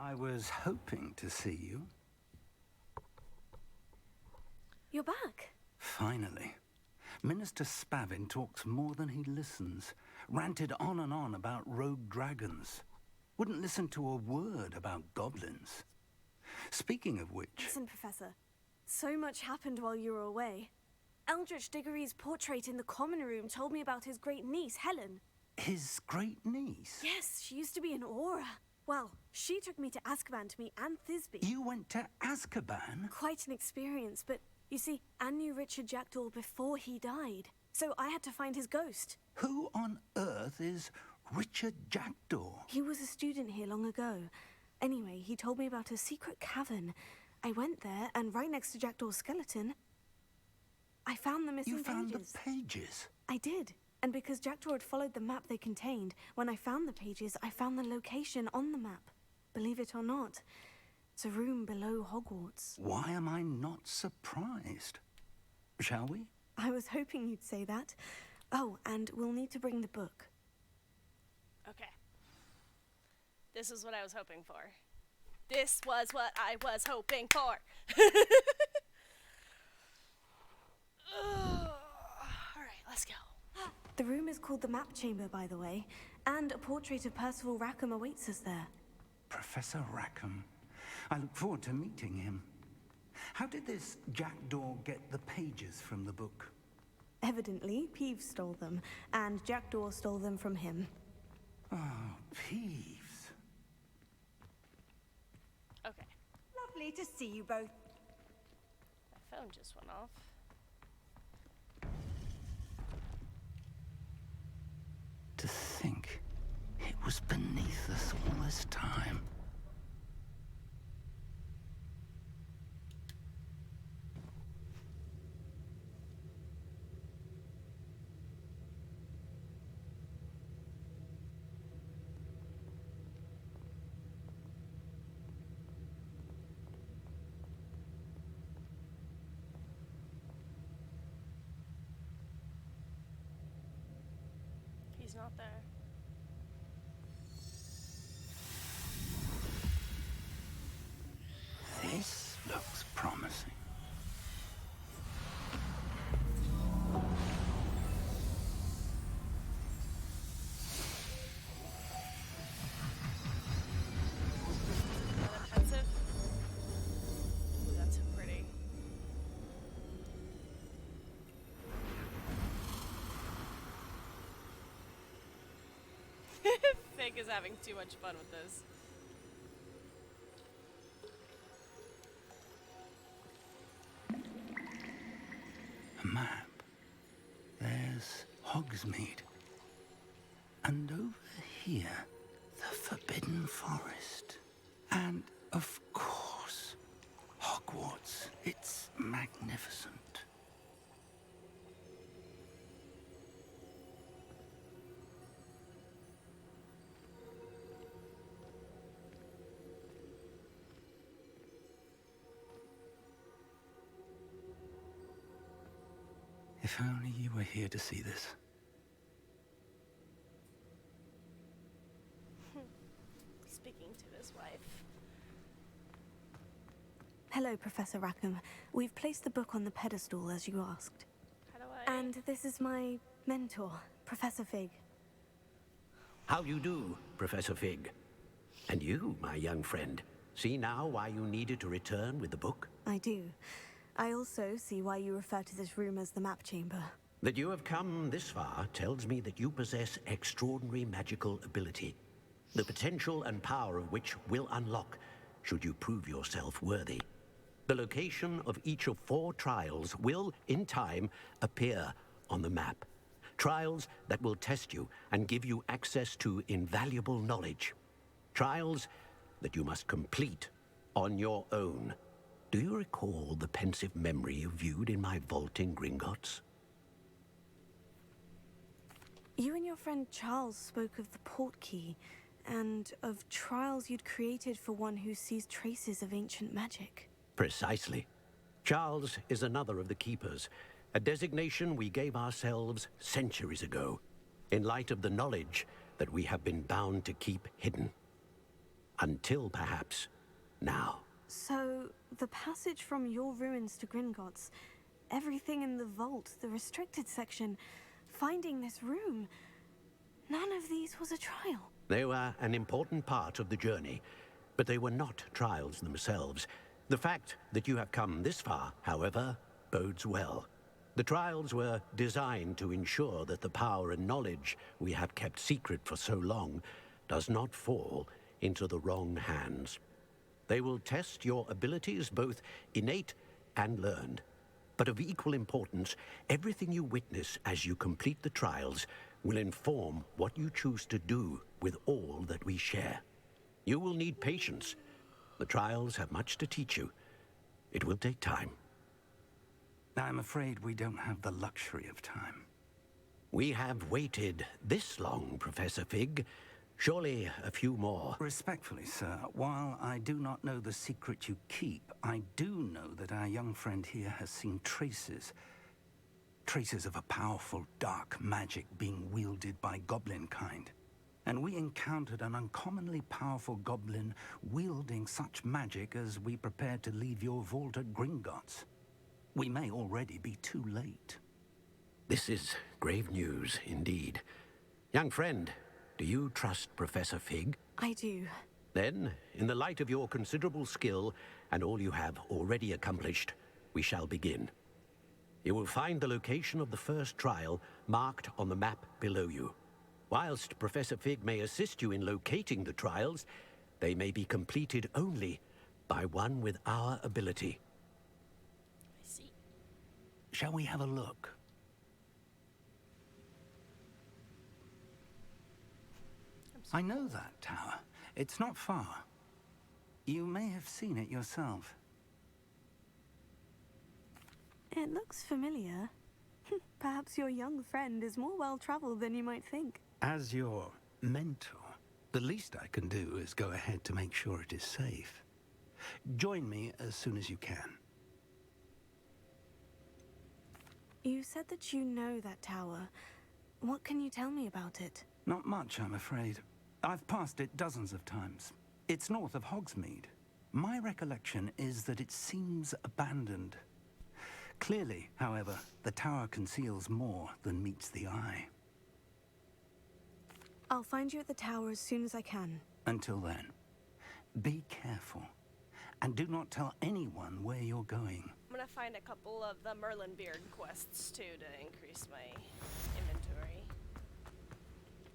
I was hoping to see you. You're back. Finally. Minister Spavin talks more than he listens. Ranted on and on about rogue dragons. Wouldn't listen to a word about goblins. Speaking of which... Listen, Professor. So much happened while you were away. Eldritch Diggory's portrait in the common room told me about his great niece, Helen. His great niece? Yes, she used to be an Aura. Well, she took me to Azkaban to meet Aunt Thisbe. You went to Azkaban? Quite an experience, but you see, Anne knew Richard Jackdaw before he died. So I had to find his ghost. Who on earth is Richard Jackdaw? He was a student here long ago. Anyway, he told me about a secret cavern. I went there, and right next to Jackdaw's skeleton, I found the missing pages. You found the pages? I did. And because Jackdaw had followed the map they contained, when I found the pages, I found the location on the map. Believe it or not, it's a room below Hogwarts. Why am I not surprised? Shall we? I was hoping you'd say that. Oh, and we'll need to bring the book. Okay. This is what I was hoping for. This was what I was hoping for. Alright, let's go. The room is called the Map Chamber, by the way, and a portrait of Percival Rackham awaits us there. Professor Rackham. I look forward to meeting him. How did this Jackdaw get the pages from the book? Evidently, Peeves stole them, and Jackdaw stole them from him. Oh, Peeves. Okay. Lovely to see you both. My phone just went off. To think it was beneath us all this time. He's not there. This looks promising. Not offensive? Ooh, that's so pretty. Fig is having too much fun with this. A map. There's Hogsmeade. And over here, the Forbidden Forest. And, of course, Hogwarts. It's magnificent. If only you were here to see this. Speaking to his wife. Hello, Professor Rackham. We've placed the book on the pedestal, as you asked. How do I... And this is my mentor, Professor Fig. How do you do, Professor Fig? And you, my young friend, see now why you needed to return with the book? I do. I also see why you refer to this room as the Map Chamber. That you have come this far tells me that you possess extraordinary magical ability, the potential and power of which will unlock should you prove yourself worthy. The location of each of 4 trials will, in time, appear on the map. Trials that will test you and give you access to invaluable knowledge. Trials that you must complete on your own. Do you recall the pensive memory you viewed in my vault in Gringotts? You and your friend Charles spoke of the portkey, and of trials you'd created for one who sees traces of ancient magic. Precisely. Charles is another of the Keepers, a designation we gave ourselves centuries ago, in light of the knowledge that we have been bound to keep hidden. Until perhaps now. So, the passage from your ruins to Gringotts, everything in the vault, the restricted section, finding this room, none of these was a trial. They were an important part of the journey, but they were not trials themselves. The fact that you have come this far, however, bodes well. The trials were designed to ensure that the power and knowledge we have kept secret for so long does not fall into the wrong hands. They will test your abilities, both innate and learned. But of equal importance, everything you witness as you complete the trials will inform what you choose to do with all that we share. You will need patience. The trials have much to teach you. It will take time. I'm afraid we don't have the luxury of time. We have waited this long, Professor Fig. Surely a few more. Respectfully, sir, while I do not know the secret you keep, I do know that our young friend here has seen traces of a powerful dark magic being wielded by goblin kind. And we encountered an uncommonly powerful goblin wielding such magic as we prepared to leave your vault at Gringotts. We may already be too late. This is grave news indeed. Young friend, do you trust Professor Fig? I do. Then, in the light of your considerable skill and all you have already accomplished, we shall begin. You will find the location of the first trial marked on the map below you. Whilst Professor Fig may assist you in locating the trials, they may be completed only by one with our ability. I see. Shall we have a look? I know that tower. It's not far. You may have seen it yourself. It looks familiar. Perhaps your young friend is more well-traveled than you might think. As your mentor, the least I can do is go ahead to make sure it is safe. Join me as soon as you can. You said that you know that tower. What can you tell me about it? Not much, I'm afraid. I've passed it dozens of times. It's north of Hogsmeade. My recollection is that it seems abandoned. Clearly, however, the tower conceals more than meets the eye. I'll find you at the tower as soon as I can. Until then, be careful. And do not tell anyone where you're going. I'm gonna find a couple of the Merlin Beard quests too to increase my